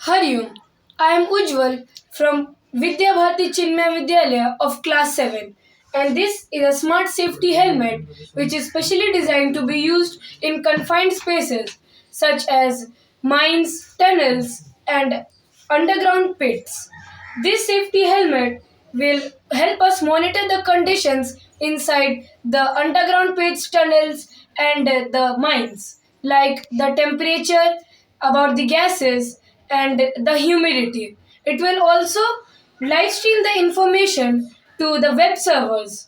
Harium, I am Ujjwal from Vidya Bharati Chinmaya Vidyalaya of class 7, and this is a smart safety helmet which is specially designed to be used in confined spaces such as mines, tunnels and underground pits. This safety helmet will help us monitor the conditions inside the underground pits, tunnels, and the mines, like the temperature, about the gases, and the humidity. It will also live stream the information to the web servers.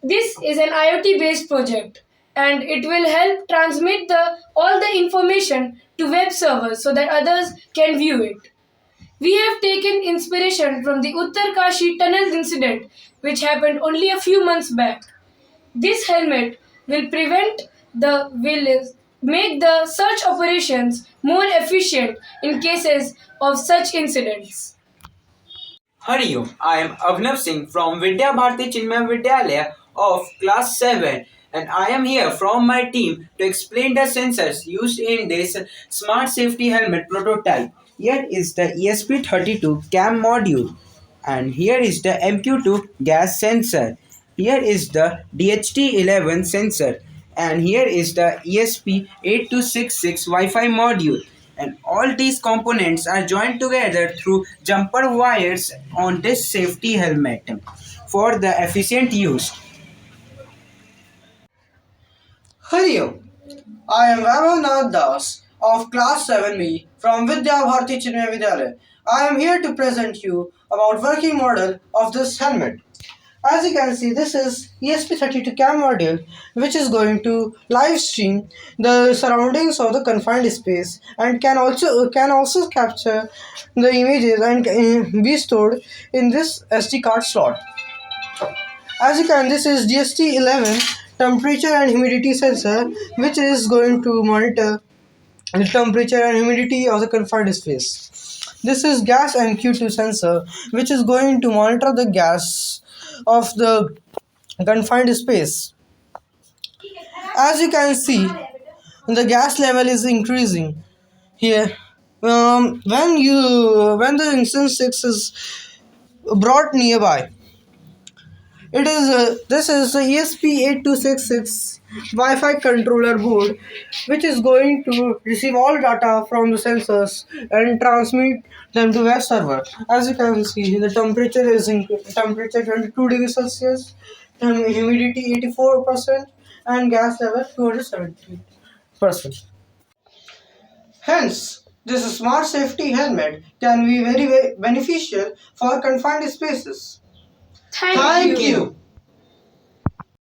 This is an IoT based project and it will help transmit all the information to web servers so that others can view it. We have taken inspiration from the Uttarkashi tunnel incident, which happened only a few months back. This helmet will make the search operations more efficient in cases of such incidents. Hariom, I am Avnav Singh from Vidya Bharati Chinmaya Vidyalaya of class 7 and I am here from my team to explain the sensors used in this smart safety helmet prototype. Here is the ESP32 cam module and here is the MQ2 gas sensor. Here is the DHT11 sensor and here is the ESP8266 Wi-Fi module and all these components are joined together through jumper wires on this safety helmet for the efficient use. Hariom, I am Vaibhav Das of class 7B from Vidya Bharati Chinmaya Vidyalaya. I am here to present you about working model of this helmet. As you can see, this is ESP32 cam module which is going to live stream the surroundings of the confined space and can also capture the images and be stored in this SD card slot. As you can, this is DST11 temperature and humidity sensor which is going to monitor the temperature and humidity of the confined space. This is gas MQ2 sensor which is going to monitor the gas of the confined space. As you can see, the gas level is increasing here. When the instance 6 is brought nearby, this is the ESP8266 Wi-Fi controller board, which is going to receive all data from the sensors and transmit them to web server. As you can see, the temperature is temperature 22 degrees Celsius, and humidity 84%, and gas level 270%. Hence, this smart safety helmet can be very beneficial for confined spaces. Thank you.